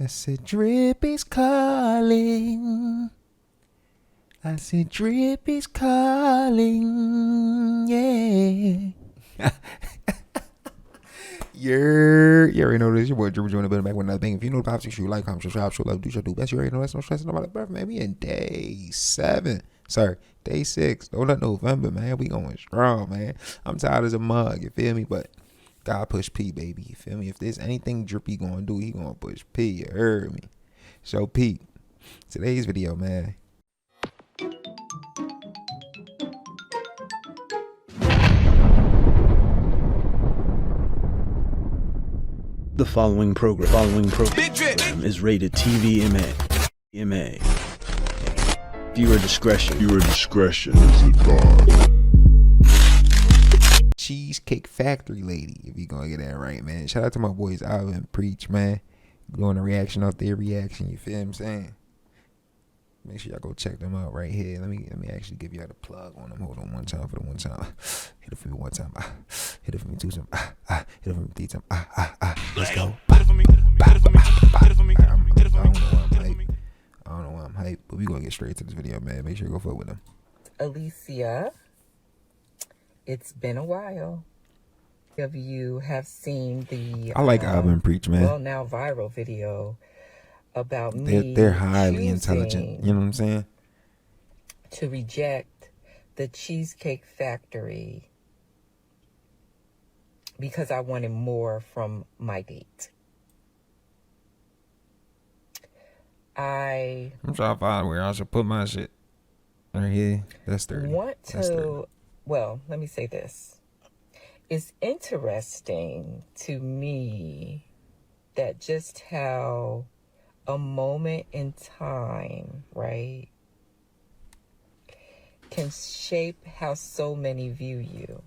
I said, Drip is calling. I said, Drip is calling. Yeah. You already know this. Your boy Drip joining the building back with another thing. If you know the pops, you like, comment, subscribe, show love, do your do best. You already know that's no stressing about the birth, man. We in day 7. Sorry, day 6. Don't let November, man. We going strong, man. I'm tired as a mug, you feel me? But God push P, baby. You feel me? If there's anything Drippy gonna do, he gonna push P. You heard me? So P, today's video, man. The following program is rated TV MA. Viewer discretion is advised. Cheesecake Factory lady, if you gonna get that right, man. Shout out to my boys Alvin and Preach, man. Doing a reaction off their reaction, you feel what I'm saying? Make sure y'all go check them out right here. Let me actually give y'all the plug on them. Hold on one time for the one time. Hit it for me one time. Hit it for me two times. Hit it for me 3 times. Let's go. I don't know why I'm hyped, but we gonna get straight to this video, man. Make sure you go fuck with them. Alicia, it's been a while. If you have seen the I like Alvin and Preach, man. well, now viral video about me, they're highly intelligent. You know what I'm saying? To reject the Cheesecake Factory because I wanted more from my date. I'm trying to find where I should put my shit. Right here. That's 30. Well, let me say this. It's interesting to me that just how a moment in time, right, can shape how so many view you.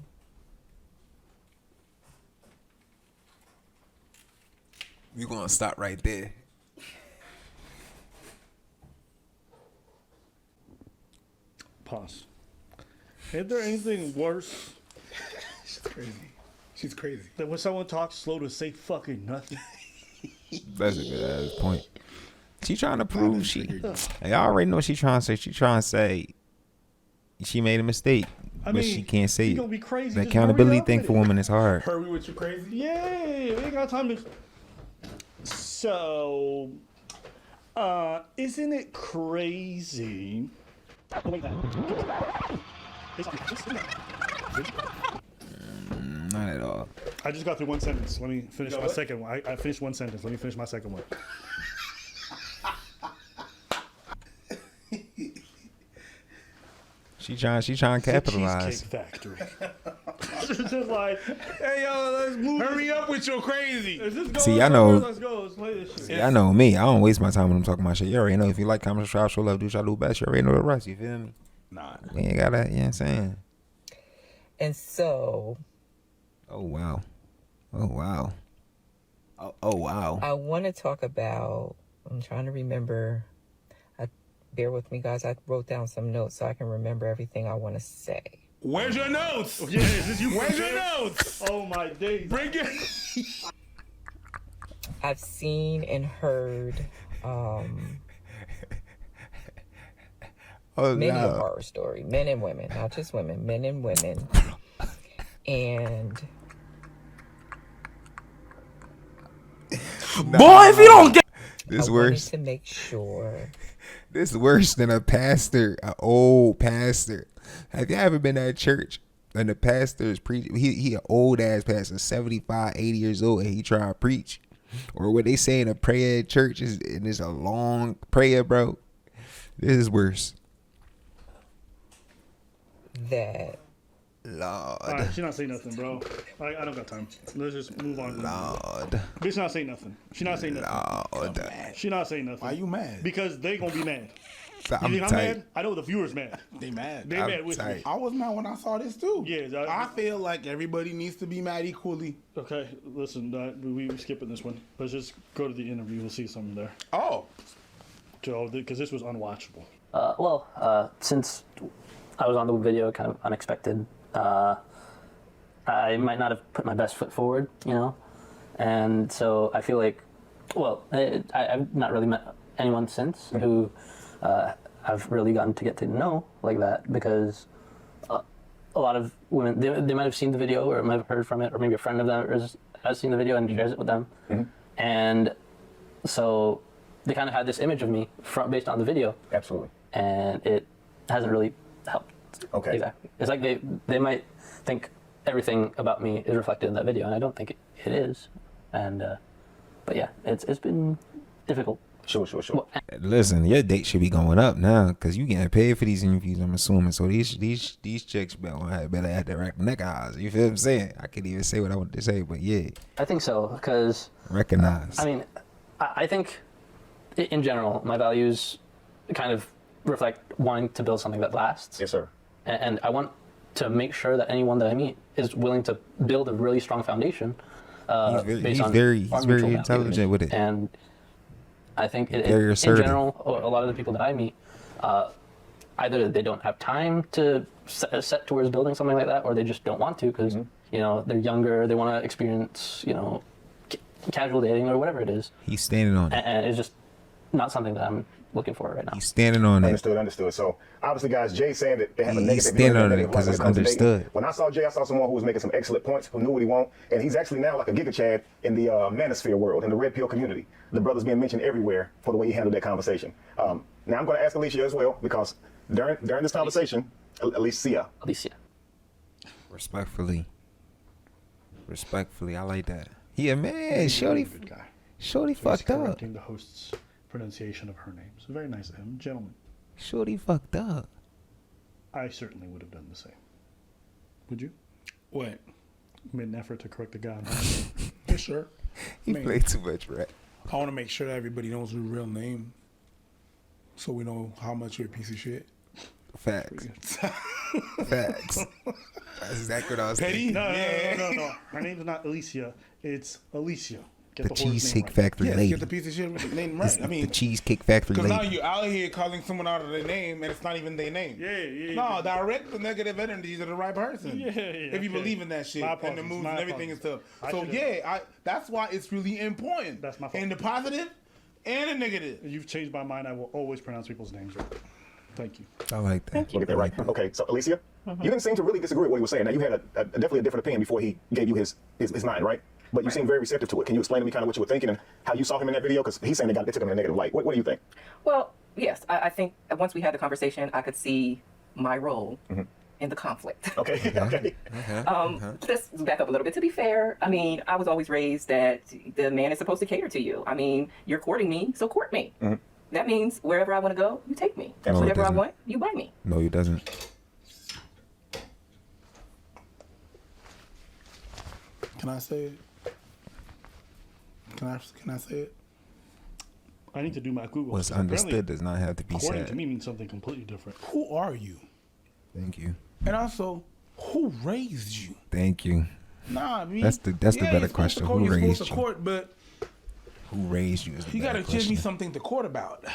We're gonna stop right there. Pause. Is there anything worse She's crazy. She's crazy. than when someone talks slow to say fucking nothing? That's a good ass point. She trying to prove I already know what she trying to say. She trying to say she made a mistake, but she can't say Gonna it. be crazy. The Just accountability hurry up thing with for it. women is hard. Hurry with you crazy. Yay! We ain't got time to. So, isn't it crazy? Not at all. I just got through one sentence. Let me finish my second one. I finished one sentence. Let me finish my second one. She trying to capitalize. Cheesecake Factory. It's just like, Hey, yo, let's move. Hurry up with your crazy. is this going See, I somewhere? know- Let's go. Let's play this shit. See, I know me. I don't waste my time when I'm talking about shit. You already know. If you like, comment, subscribe, show love, do your do best. You already know the rest. You feel me? Nah. We ain't got that. You know what I'm saying? And so Oh wow. Oh wow. Oh wow. I want to talk about, I'm trying to remember. Bear with me, guys. I wrote down some notes so I can remember everything I want to say. Where's your notes? Yeah, is this you? Where's your notes? Oh my days. Bring it. I've seen and heard many a horror story, men and women, not just women, men and women. And Boy, if you don't get this I worse. wanted to make sure. This is worse than a pastor, an old pastor. Have you ever been at church and the pastor is preaching? He an old ass pastor, 75, 80 years old, and he try to preach. Or what they say in a prayer at church is, and it's a long prayer, bro. This is worse. That Lord. All right, she not saying nothing, bro. I don't got time. Let's just move on. Lord. Bitch not saying nothing. She not saying nothing. Lord. She not saying nothing. Why you mad? Because they gonna be mad. I'm You think I'm tight. mad? I know the viewers mad. They mad. They I'm mad with me. tight. I was mad when I saw this too. Yeah, I feel like everybody needs to be mad equally. Okay, listen, we skipping this one. Let's just go to the interview. We'll see something there. Oh. Because this was unwatchable. Since I was on the video, kind of unexpected, I might not have put my best foot forward, you know? And so I feel like Well, I've not really met anyone since who I've really gotten to get to know like that, because a lot of women, they might have seen the video or might have heard from it, or maybe a friend of theirs has seen the video and shares it with them. And so they kind of had this image of me based on the video. Absolutely. And it hasn't really helped. Okay. Exactly. It's like they might think everything about me is reflected in that video, and I don't think it is. And but yeah, it's been difficult. Sure. Well, Listen, your date should be going up now because you getting paid for these interviews, I'm assuming. So these chicks better have to recognize. You feel what I'm saying? I can't even say what I want to say, but yeah. I think so, because Recognize. I mean, I think in general, my values kind of reflect wanting to build something that lasts. Yes, sir. And I want to make sure that anyone that I meet is willing to build a really strong foundation. He's very intelligent with it. And I think in general, a lot of the people that I meet, either they don't have time to set towards building something like that, or they just don't want to because you know, they're younger, they want to experience, you know, casual dating or whatever it is. He's standing on it. And it's just not something that I'm looking for right now. He's standing on it. Understood. So obviously, guys, Jay saying that they have a negative. He's standing on it because it's understood. When I saw Jay, I saw someone who was making some excellent points, who knew what he wanted, and he's actually now like a Giga Chad in the manosphere world, in the red pill community. The brother's being mentioned everywhere for the way he handled that conversation. Now I'm going to ask Alicia as well, because during this conversation, Alicia. Respectfully, I like that. Yeah, man, Shorty fucked up. Correcting the host's pronunciation of her name. So very nice of him, gentlemen. Shorty fucked up. I certainly would have done the same. Would you? What? Made an effort to correct the guy. Yeah, sure. He played too much rap. I want to make sure that everybody knows your real name, so we know how much you're a piece of shit. Facts. Facts. That's exactly what I was Petty? thinking. No. Her name's not Alicia. It's Alicia. The Cheesecake Factory lady. Get the piece of shit name right. I mean, the Cheesecake Factory because lady. now you're out here calling someone out of their name, and it's not even their name. Yeah. No, direct the negative energies to the right person. Yeah, if you believe in that shit and the moves and everything and stuff. So that's why it's really important. That's my fault. In the positive and the negative. You've changed my mind. I will always pronounce people's names right. Thank you. I like that. We'll get that right. Okay, so Alicia, you didn't seem to really disagree with what he was saying. Now, you had definitely a different opinion before he gave you his mind, right? But you seem very receptive to it. Can you explain to me kind of what you were thinking and how you saw him in that video? Because he's saying they took him in a negative light. What do you think? Well, yes, I think once we had the conversation, I could see my role in the conflict. Okay. Let's back up a little bit. To be fair, I mean, I was always raised that the man is supposed to cater to you. I mean, you're courting me, so court me. That means wherever I want to go, you take me. No, whatever I want, you buy me. No, it doesn't. Can I say it? Can I say it? I need to do my Google. What's understood does not have to be According said. to me means something completely different. Who are you? Thank you. And also, who raised you? Thank you. Nah, I mean, That's the better question. Who raised you? Court, but who raised you is the you better gotta question. give me something to court about.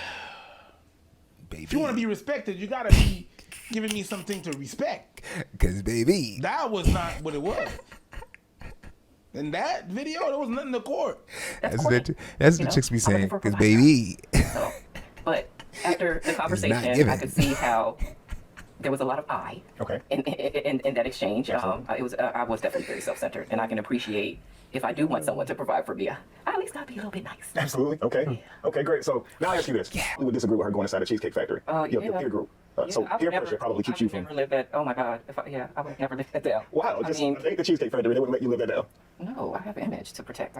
Baby. If you want to be respected, you gotta be giving me something to respect. Cause baby, That was not what it was. In that video, there was nothing to court. That's the chicks be saying. Cause baby. So, but after the conversation, I could see how there was a lot of I in that exchange. I was definitely very self-centered, and I can appreciate if I do want someone to provide for me, I at least gotta be a little bit nice. Absolutely. Okay. Yeah. Okay, great. So now I ask you this. You would disagree with her going inside the Cheesecake Factory. Your peer group. So peer pressure probably keeps you from... never live that. Oh my God. I would never live that down. Wow. I think the Cheesecake Factory, they wouldn't let you live that down. No, I have an image to protect.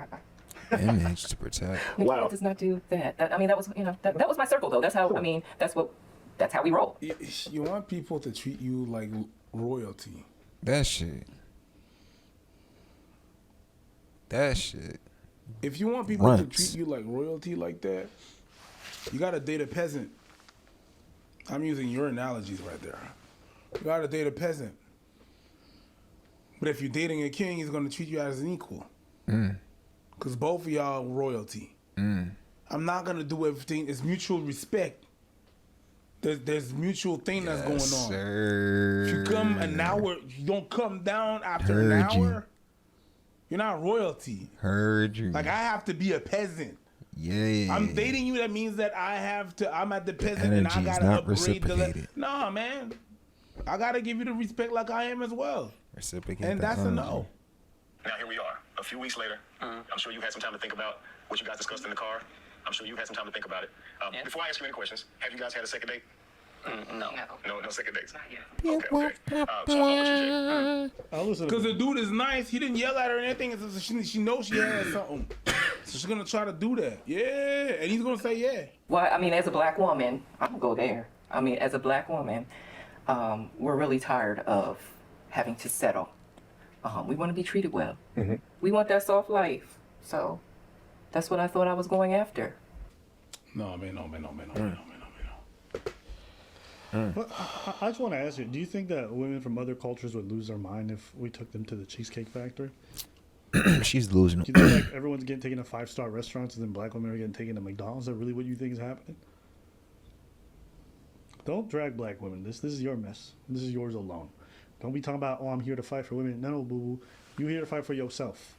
Image to protect. Wow. Does not do that. I mean, that was, that was my circle though. That's how, I mean, that's how we roll. You want people to treat you like royalty. That shit. If you want people to treat you like royalty like that, you gotta date a peasant. I'm using your analogies right there. You gotta date a peasant. But if you're dating a king, he's gonna treat you as an equal. Because both of y'all are royalty. I'm not gonna do everything. It's mutual respect. There's mutual thing that's going on. Sir. If you come an hour, you don't come down after an hour. You're not royalty. Heard you. Like, I have to be a peasant Yeah. I'm dating you. That means that I'm at the peasant and Energy I is gotta not upgrade reciprocated. Nah, man. I gotta give you the respect like I am as well. Reciprocate And the that's a energy. no. Now here we are, a few weeks later. I'm sure you had some time to think about what you guys discussed in the car. I'm sure you had some time to think about it. Before I ask you any questions, have you guys had a second date? No. No second dates. Not yet. Okay. So how about you, Jay? I'll listen to Because the him. dude is nice. He didn't yell at her or anything. So she knows she has something. So she's going to try to do that. Yeah. And he's going to say yeah. Well, I mean, as a black woman, I'm gonna go there. I mean, as a black woman, we're really tired of having to settle. We want to be treated well. We want that soft life. So that's what I thought I was going after. No. But I just want to ask you, do you think that women from other cultures would lose their mind if we took them to the Cheesecake Factory? She's losing Do it. you think like everyone's getting taken to 5-star restaurants and then black women are getting taken to McDonald's? Is that really what you think is happening? Don't drag black women. This is your mess. This is yours alone. Don't be talking about, oh, I'm here to fight for women. No, boo-boo. You here to fight for yourself.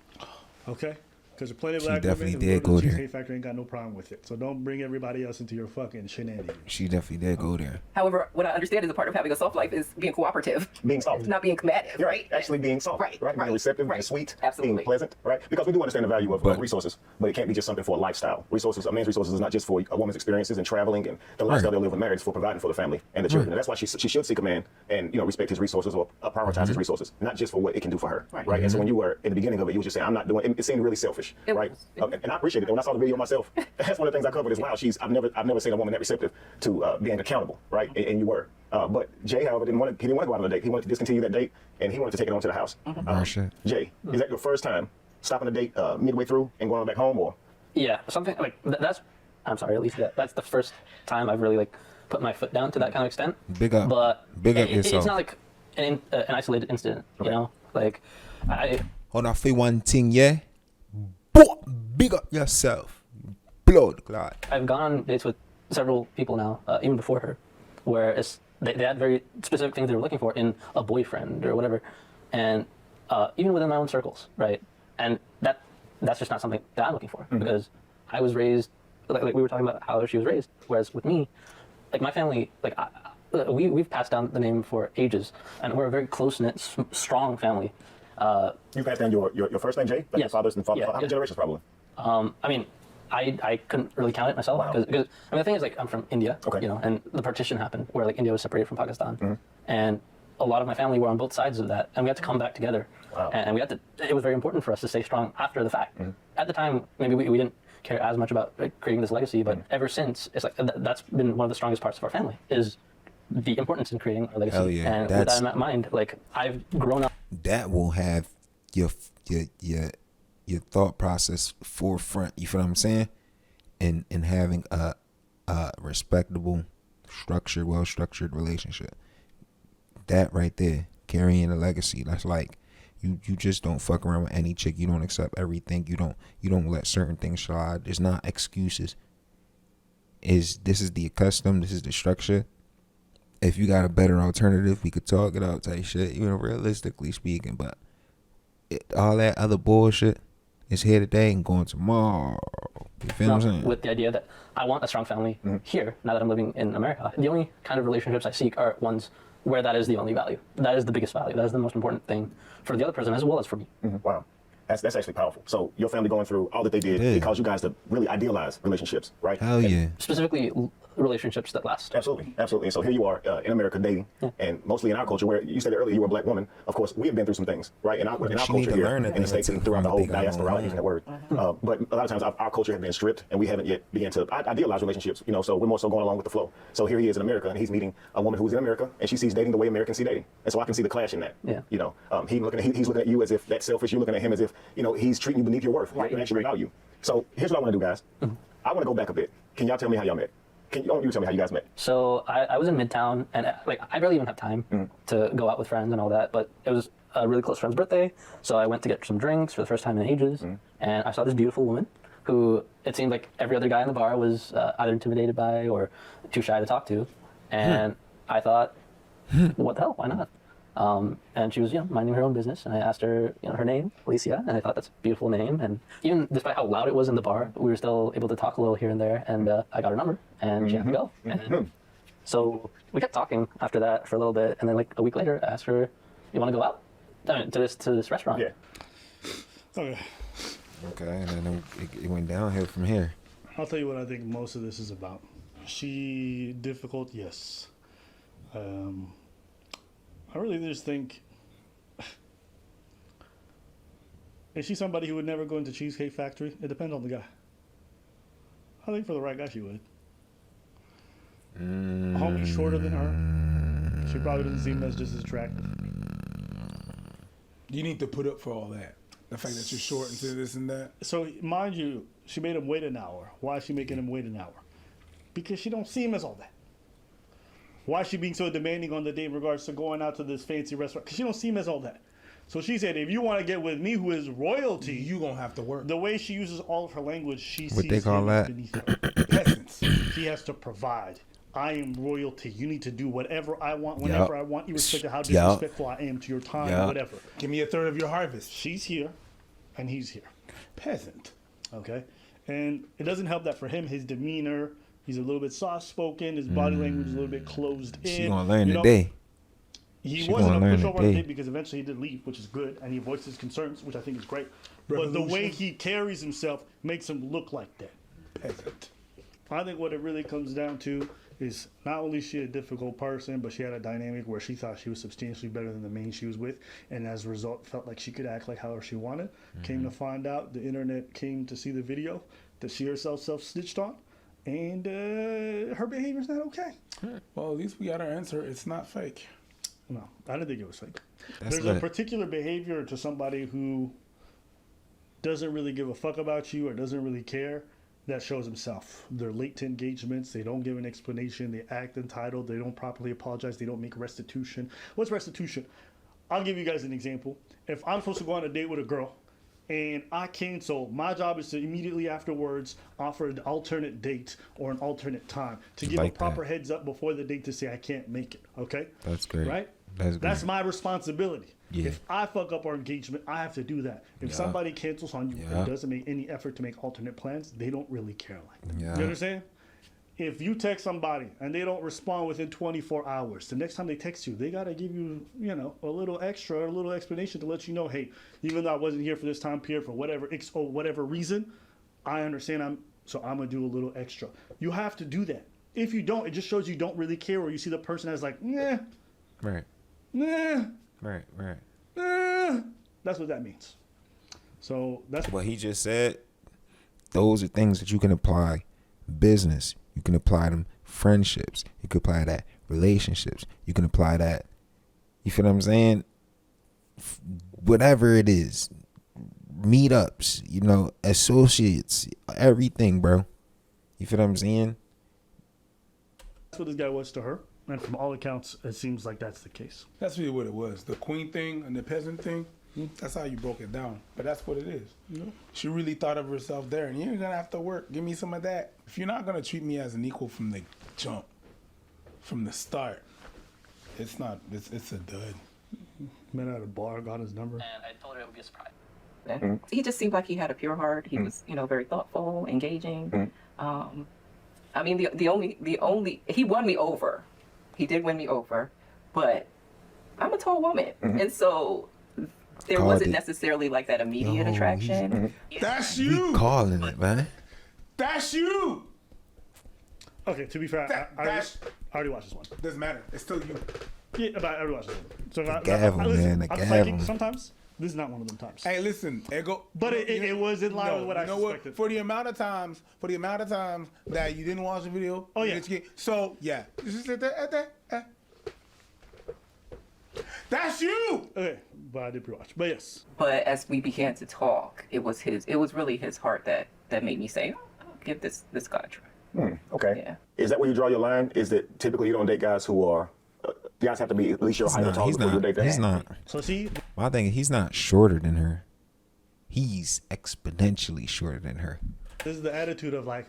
Okay? Because there's plenty of She black definitely women did who go go to the there. Cheesecake Factory ain't got no problem with it. So don't bring everybody else into your fucking shenanigans. She definitely did go there. However, what I understand is a part of having a soft life is being cooperative, Being soft. not being combative, You're right? actually being soft, Right, Being right, receptive, being right. sweet, Absolutely. being pleasant, right? Because we do understand the value of But- resources, but it can't be just something for a lifestyle. Resources, a man's resources is not just for a woman's experiences and traveling and the lifestyle they'll live with marriage, it's for providing for the family and the children. And that's why she should seek a man and respect his resources or prioritize his resources, not just for what it can do for her, right? And so when you were in the beginning of it, you were just saying, I'm not doing. It seemed really selfish, It right? was. And I appreciate it. When I saw the video myself, that's one of the things I covered is wow, I've never seen a woman that receptive to being accountable, right? And you were. But Jay, however, he didn't want to go out on a date. He wanted to discontinue that date, and he wanted to take it on to the house. Shit. Jay, is that your first time stopping a date midway through and going back home, or? Yeah, something like that's. I'm sorry, at least that's the first time I've really like put my foot down to that kind of extent. Big up. But Big up it's yourself. not like an isolated incident, you know. Like Hold on, for one thing, yeah. Boy, big up yourself. Blood clot. I've gone on dates with several people now, even before her, where they had very specific things they were looking for in a boyfriend or whatever, and even within my own circles, right? And that's just not something that I'm looking for because I was raised like we were talking about how she was raised, whereas with me, like my family, like we've passed down the name for ages, and we're a very close-knit, strong family. You passed down your first name, Jay? Like Yes. your father's and father. Yeah, How many yeah. generations, probably? I mean, I couldn't really count it myself Wow. because I mean the thing is like I'm from India, Okay. you know, and the partition happened where like India was separated from Pakistan, and a lot of my family were on both sides of that, and we had to come back together, Wow. and we had to. It was very important for us to stay strong after the fact. At the time, maybe we didn't care as much about like, creating this legacy, but ever since, it's like that's been one of the strongest parts of our family is the importance in creating our legacy. Hell yeah, And with that in mind, like I've grown up. That will have your thought process forefront. You feel what I'm saying? And having a respectable, structured, well-structured relationship. That right there, carrying a legacy. That's like you just don't fuck around with any chick. You don't accept everything. You don't let certain things slide. There's not excuses. This is the custom. This is the structure. If you got a better alternative, we could talk it out type shit. You know, realistically speaking, but all that other bullshit is here today and going tomorrow. You feel what I'm saying? With the idea that I want a strong family here now that I'm living in America. The only kind of relationships I seek are ones where that is the only value. That is the biggest value. That is the most important thing for the other person as well as for me. Wow. That's actually powerful. So your family going through all that they did, Yeah. it caused you guys to really idealize relationships, right? Hell yeah. Specifically, relationships that last. Absolutely, absolutely. And so here you are in America dating, and mostly in our culture, where you said earlier you were a black woman. Of course, we have been through some things, right? In our She need culture to here, learn that in the States and throughout the whole they got diaspora, I like going using that word. But a lot of times our culture has been stripped, and we haven't yet begun to idealize relationships. You know, so we're more so going along with the flow. So here he is in America, and he's meeting a woman who's in America, and she sees dating the way Americans see dating, and so I can see the clash in that. Yeah. You know, he's looking at you as if that's selfish. You're looking at him as if he's treating you beneath your worth, and actually value. So here's what I want to do, guys. I want to go back a bit. Can y'all tell me how y'all met? You tell me how you guys met? So I was in Midtown, and like I barely even have time to go out with friends and all that. But it was a really close friend's birthday, so I went to get some drinks for the first time in ages, and I saw this beautiful woman who it seemed like every other guy in the bar was either intimidated by or too shy to talk to, and I thought, what the hell? Why not? And she was, minding her own business. And I asked her, her name, Alicia, and I thought that's a beautiful name. And even despite how loud it was in the bar, we were still able to talk a little here and there. And I got her number, and she had to go. And so we kept talking after that for a little bit. And then like a week later, I asked her, "You want to go out to this restaurant?" Yeah. Okay. Okay, and then it went downhill from here. I'll tell you what I think most of this is about. She difficult, yes. I really just think, is she somebody who would never go into Cheesecake Factory? It depends on the guy. I think for the right guy, she would. Homie shorter than her. She probably doesn't seem as just as attractive. You need to put up for all that. The fact that you're short and this and that. So, mind you, she made him wait an hour. Why is she making him wait an hour? Because she don't see him as all that. Why is she being so demanding on the date in regards to going out to this fancy restaurant? Because she don't see him as all that. So she said, if you want to get with me, who is royalty, you gonna have to work. The way she uses all of her language, she what sees they call him that? beneath her. Peasants. He has to provide. I am royalty. You need to do whatever I want, whenever I want, irrespective of how disrespectful I am to your time, whatever. Give me a third of your harvest. She's here, and he's here. Peasant. Okay? And it doesn't help that for him, his demeanor, he's a little bit soft-spoken, his body language is a little bit closed in. She gonna learn today. He wasn't a pushover on the date because eventually he did leave, which is good, and he voiced his concerns, which I think is great. But the way he carries himself makes him look like that. Peasant. I think what it really comes down to is not only is she a difficult person, but she had a dynamic where she thought she was substantially better than the man she was with, and as a result felt like she could act like however she wanted. Came to find out, the internet came to see the video that she herself self-snitched on, and her behavior's not okay. Well, at least we got our answer. It's not fake. No, I didn't think it was fake. That's There's a particular behavior to somebody who doesn't really give a fuck about you or doesn't really care that shows himself. They're late to engagements. They don't give an explanation. They act entitled. They don't properly apologize. They don't make restitution. What's restitution? I'll give you guys an example. If I'm supposed to go on a date with a girl and I cancel, my job is to immediately afterwards offer an alternate date or an alternate time to give like a proper heads up before the date to say I can't make it. Okay? That's great. Right? That's great. That's my responsibility. Yeah. If I fuck up our engagement, I have to do that. If somebody cancels on you and doesn't make any effort to make alternate plans, they don't really care like that. You understand? If you text somebody and they don't respond within 24 hours, the next time they text you, they got to give you, a little extra, a little explanation to let you know, hey, even though I wasn't here for this time period for whatever reason, I understand I'm going to do a little extra. You have to do that. If you don't, it just shows you don't really care, or you see the person as like, nah. Right. Nah. Right. Nah. That's what that means. So that's what he just said. Those are things that you can apply. Business. You can apply them. Friendships. You can apply that. Relationships. You can apply that. You feel what I'm saying? Whatever it is. Meetups. Associates. Everything, bro. You feel what I'm saying? That's what this guy was to her. And from all accounts, it seems like that's the case. That's really what it was. The queen thing and the peasant thing, that's how you broke it down. But that's what it is. She really thought of herself there. And you're going to have to work. Give me some of that. If you're not going to treat me as an equal from the jump, from the start, it's not, it's a dud. Met at a bar, got his number. And I told her it would be a surprise. And he just seemed like he had a pure heart. He was, very thoughtful, engaging. I mean, the only, he won me over. He did win me over, but I'm a tall woman. And so there wasn't necessarily like that immediate attraction. That's you. Calling it, man. That's you. Okay, to be fair, I already watched this one. Doesn't matter. It's still you. Yeah, but I already watched this one. So the gavel. Sometimes this is not one of them times. Hey, listen, but it was in line with what I suspected. What? For the amount of times that you didn't watch the video. Oh yeah. So yeah, that's you. Okay, but I did pre-watch. But yes. But as we began to talk, it was really his heart that made me say, I'll give this guy a try. Okay. Yeah. Is that where you draw your line? Is that typically you don't date guys who are guys have to be at least your height or taller before you date them? He's not. So see, my thing is he's not shorter than her. He's exponentially shorter than her. This is the attitude of like,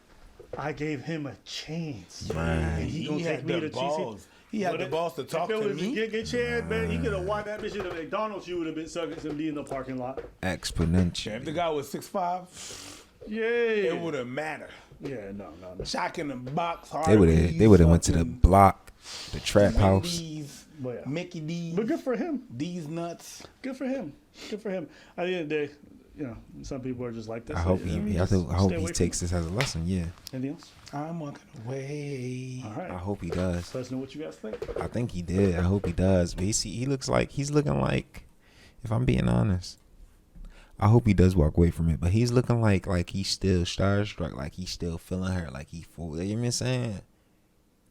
I gave him a chance. Right. And he gonna take me to cheesecake. He had the balls to talk to me. If it was a Giga Chad, man, he could have won that bitch at McDonald's. You would have been sucking some D in the parking lot. Exponential. Yeah, if the guy was 6'5", yeah, it would have mattered. Yeah, no. Shock in the box. They would have went to the block, the trap house. Mickey D's. But good for him. These nuts. Good for him. At the end of the day, you know, some people are just like this. I hope he takes this as a lesson. Yeah. Anything else? I'm walking away. All right. I hope he does. Let us know what you guys think. I think he did. I hope he does. But he looking like, if I'm being honest, I hope he does walk away from it. But he's looking like he's still starstruck, like he's still feeling her, like he full. You know what I'm saying?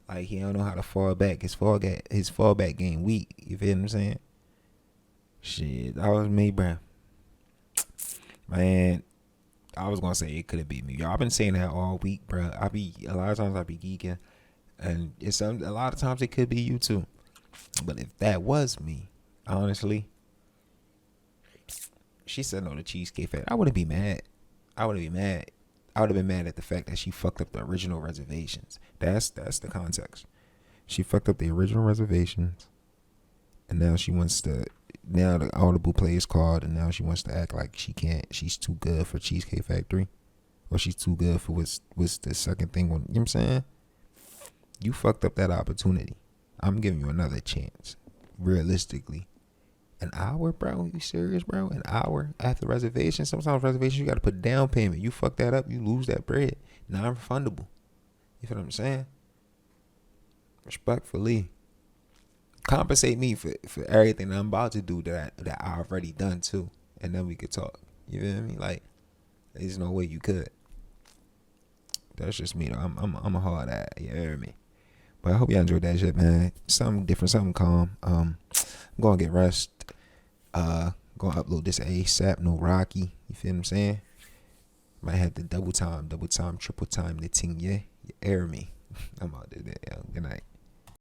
Like he don't know how to fall back. His fallback game weak. You feel what I'm saying? Shit, that was me, bro. Man, I was gonna say it could have been me. Y'all, I've been saying that all week, bro. A lot of times I be geeking, and a lot of times it could be you too. But if that was me, honestly, she said no to Cheesecake Factory, I wouldn't be mad. I would have been mad at the fact that she fucked up the original reservations. That's the context. She fucked up the original reservations, and now she wants to. Now the Audible Play is called, and now she wants to act like she can't. She's too good for Cheesecake Factory, or she's too good for what's the second thing. You know what I'm saying? You fucked up that opportunity. I'm giving you another chance. Realistically, an hour, bro? You serious, bro? An hour after reservation? Sometimes reservations you got to put down payment. You fuck that up, you lose that bread. Non-refundable. You feel what I'm saying? Respectfully. Compensate me for everything that I'm about to do that I already done too, and then we could talk. You feel me? Like, there's no way you could. That's just me though. I'm a hard ass. You hear me? But I hope y'all enjoyed that shit, man. Something different, something calm. I'm gonna get rest. Gonna upload this ASAP. No Rocky. You feel what I'm saying? Might have to double time, triple time the thing. Yeah, you hear me? I'm out there.